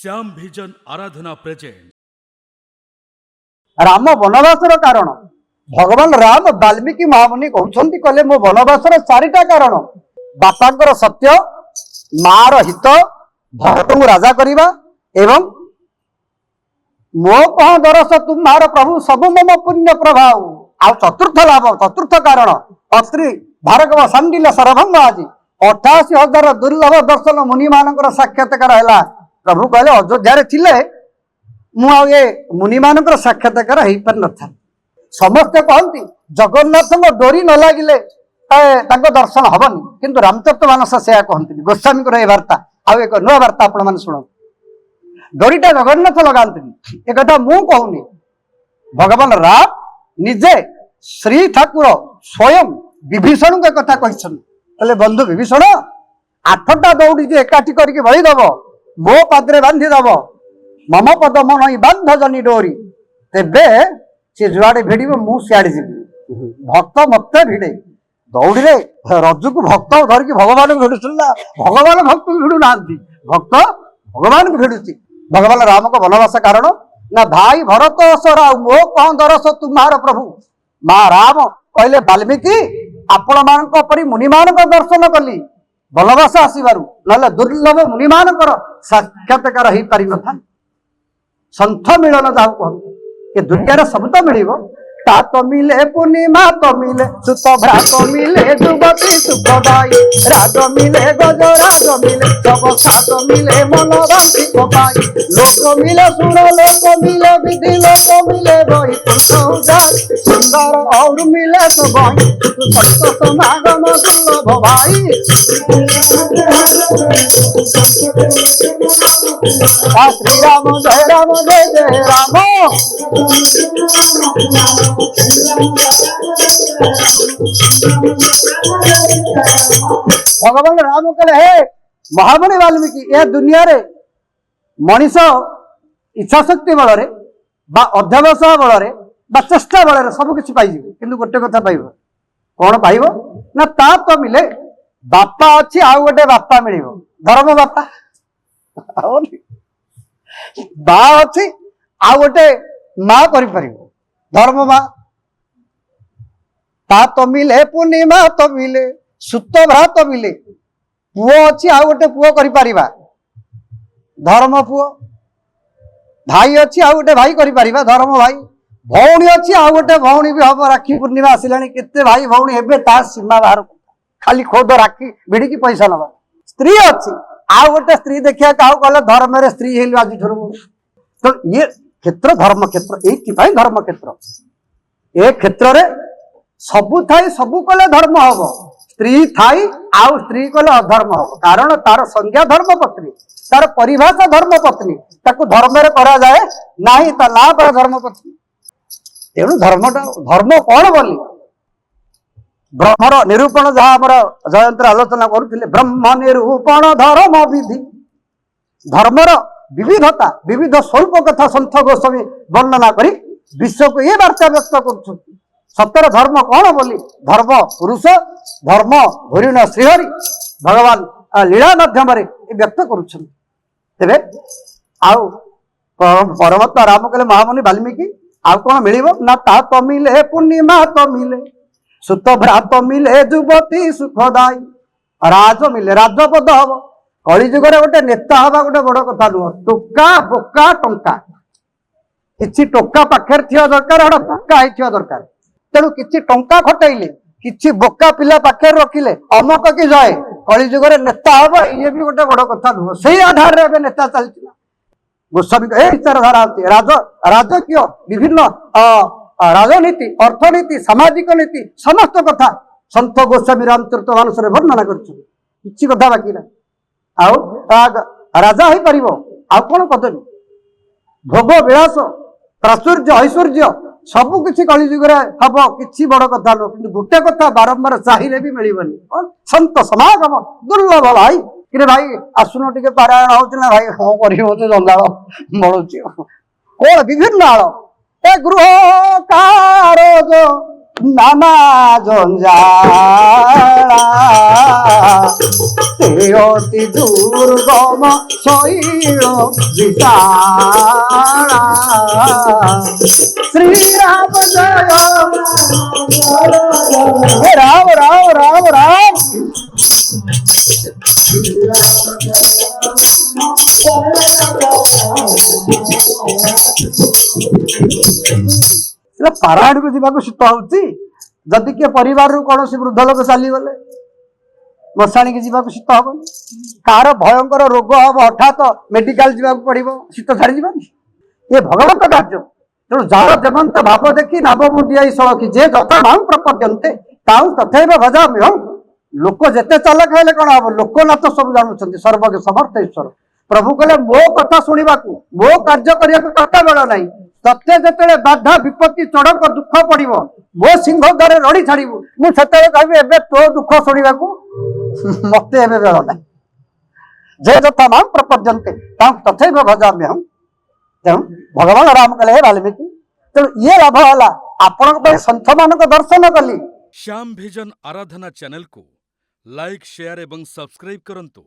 Shyam vision आराधना present Ram वनवासर कारण भगवान राम वाल्मीकि महामुनि कहते कहले मो वनवासर चारिटा कारण बापांकर सत्य मार हित भक्त को राजा करवा एवं मो कह दरस तुम्हार प्रभु सब मम पुण्य प्रभाव आ चतुर्थ लाभ चतुर्थ कारण अत्रि भारगव सांडिल्य सरभंग आज 88,000 दुर्लभ दर्शन मुनि मानकर साक्षात्कार है। प्रभु कहले अयोध्या थिले मुझे मुनि मानकर साक्षात्कार हो पार न था। समस्ते कहती जगन्नाथ डोरी न लगिले दर्शन हेनी किंतु रामचरित मानस से कहते गोस्वामी को वार्ता आउ एक नुआ वार्ता आपण मैंने शुणु डोरीटा जगन्नाथ लगाती एक कथा मु कहूनी भगवान राम निजे श्री ठाकुर स्वयं विभीषण को कथा कहते बंधु विभीषण 8टा दौड़ी जे एकाठी करके बलिदब मो पादरे बांधिदब मम पद मन बांध जनी डोरी तेबे सी जुआड़े भिड़ मु सियाड़े जी भक्त मत भिड़े दौड़ी रे रज्जु को भक्त धरिकी भगवान को भिड़ुला भगवान भक्त को भिड़ू ना भक्त भगवान को भिड़ुची भगवान राम को वनवास कारण ना भाई भरत असरा मो कौन दरस तुम्हार प्रभु माँ राम कहले वाल्मीकि आपण मान मुनि मान दर्शन कली वनवास आसबार ना दुर्लभ मुनि मान साक्षात्कार हो पारि न था। संथ मिलन जहाँ कहते ये दुनिया सब तो मिल तात मिले पूर्णिमा तो मिले सुत भ्रात मिले जुवती सुखदायी राज मिले गजराज मिले सब सात मिले मनवासी पाई लोक मिले सुर लोक मिले विधि लोक मिले बही सुंदर और मिले तो बही सत्य समागम दुर्लभ भाई श्री राम जय जय राम भगवान राम कहले हे महामुनि वाल्मीकि ए दुनिया रे मनीष इच्छा शक्ति बल अध्यवसाय बल चेष्टा बल सब किसी पाई किंतु गोटे कथा पाइब कौन पाइब ना ता तो मिले बापा अच्छी आउ गोटे बापा मिल धर्म बापा बा अच्छी आउ गोटे माँ कर धर्म माँ ता तो मिले पूर्णिमा तो मिले सुत भ्रात मिले पुओ अच्छी आउ गोटे पुओ कर धर्म पुओ भाई अच्छी आउ गोटे भाई कर धर्म भाई भौणी अच्छी आउ गोटे भौणी भी हम राखी पूर्णिमा आसिला केते भाई भौणी हे सीमा बाहर खाली खोद राखी भिड़िकी पैसा नवा स्त्री अच्छी आउ गोटे स्त्री देखिया क्या कहले धर्म रे स्त्री हेलु आज तो ये क्षेत्र धर्म क्षेत्र ये धर्म क्षेत्र ए क्षेत्र रे सबु थाई सबु कले धर्म हम स्त्री थाई आउ स्त्री कले अधर्म हम कारण तार संज्ञा धर्म पत्नी तार परिभाषा धर्म पत्नी ताकू धर्म रे करा जाए नाही ता ना पर धर्म पत्नी तेणु धर्म कौन बोली ब्रह्मर निरूपण जहाँ आमर जयंत्र आलोचना करुले ब्रह्म निरूपण धर्म विधि धर्मर विविधता विविध स्वल्प कथा सन्थ गोस्वामी वर्णना करी विश्व को ये वार्ता व्यक्त कर सतर धर्म कौन बोली धर्म पुरुष धर्म धुरीण श्रीहरि भगवान लीला माध्यम व्यक्त करे आउ परमात्मा राम कहले महामुनि वाल्मीकि आउ कौन मिल ना ता तो मिले पूर्णिमा तो मिले सुत भ्रात मिले जुवती सुखदायी राज मिले राजपद हम कलिजुगर गोटे नेता हवा गोटे बड़ कथा नुह टोका बोका टंका किसी टोका पाखे थी दरकार गोटे टंका होता दरकार तेणु किसी टंका खटेले किसी बोका पिला पाखे रखिले अमक कि जय कलिजुगर नेता हम ये भी गोटे बड़ कथा नुह से आधार में नेता चलती गोस्वामी विचारधारा राजकीय विभिन्न राजनीति अर्थनीति सामाजिक नीति समस्त कथा सन्थ गोस्वामी रामचरित मानस वर्णना कर कथा बाकी ना आउ राजा हो पार आउ कौन पदवी भोग विलास प्राचुर्य ऐश्वर्य सबु किसी कलिजुग हम कि बड़ कथा नुह कि गोटे कथा बारंबार चाहिए भी मिलबनी सन्त समागम दुर्लभ भाई कि भाई आसुन टे पारायण होना भाई हाँ कर जंजाल मड़ुची कौन विभिन्न आड़ ए गृह कारज नाना जंजाला ଏ ଅତି ଦୁର୍ଗମ ଶୈଳ ବିଶାଳା ଶ୍ରୀରାମ ଜୟ ରାମ ରାମ ରାମ ରାମ ପାରାୟଣକୁ ଯିବାକୁ ଶୀତ ହଉଛି। ଯଦି କିଏ ପରିବାରରୁ କୌଣସି ବୃଦ୍ଧ ଲୋକ ଚାଲିଗଲେ ମଶାଣିକି ଯିବାକୁ ଶୀତ ହବନି। କାହାର ଭୟଙ୍କର ରୋଗ ହବ ହଠାତ୍ ମେଡିକାଲ ଯିବାକୁ ପଡିବ, ଶୀତ ଛାଡିଯିବନି। ଏ ଭଗବତ କାର୍ଯ୍ୟ। ତେଣୁ ଯାହାର ଦେବନ୍ତ ଭାବ ଦେଖି ନାବ ମୁଣ୍ଡିଆଇ ସଳଖି ଯେ ଯଥା ମାଂ ପ୍ରପଦ୍ୟନ୍ତେ ତାଉ ତଥୈବ ଭଜାମ୍ୟହଂ। ଲୋକ ଯେତେ ଚାଲାକ ହେଲେ କଣ ହବ? ଲୋକନାଥ ସବୁ ଜାଣୁଛନ୍ତି, ସର୍ବଜ୍ଞ ସମର୍ଥ ଈଶ୍ୱର। ପ୍ରଭୁ କହିଲେ ମୋ କଥା ଶୁଣିବାକୁ, ମୋ କାର୍ଯ୍ୟ କରିବାକୁ କଥା ବେଳ ନାହିଁ। ତତେ ଯେତେବେଳେ ବାଧା ବିପତ୍ତି ଚଡ଼କ ଦୁଃଖ ପଡିବ, ମୋ ସିଂହ ଦ୍ୱାରେ ରଡ଼ି ଛାଡ଼ିବୁ, ମୁଁ ସେତେବେଳେ କହିବି ଏବେ ତୋ ଦୁଃଖ ଶୁଣିବାକୁ ମତେ ଏବେ ବେଳ ନାହିଁ। ଯେ ଯଥା ମାଂ ପ୍ରପଦ୍ୟନ୍ତେ ତାଉ ତଥୈବ ଭଜାମ୍ୟହଂ। ତେଣୁ ଭଗବାନ ରାମ କହିଲେ ହେ ବାଲ୍ମୀକି, ତେଣୁ ଇଏ ଲାଭ ହେଲା ଆପଣଙ୍କ ପାଇଁ ସନ୍ଥ ମାନଙ୍କ ଦର୍ଶନ କଲି। श्याम ଭିଜନ ଆରାଧନା ଚ୍ୟାନେଲକୁ ଲାଇକ୍, ସେୟାର ଏବଂ ସବସ୍କ୍ରାଇବ୍ କରନ୍ତୁ।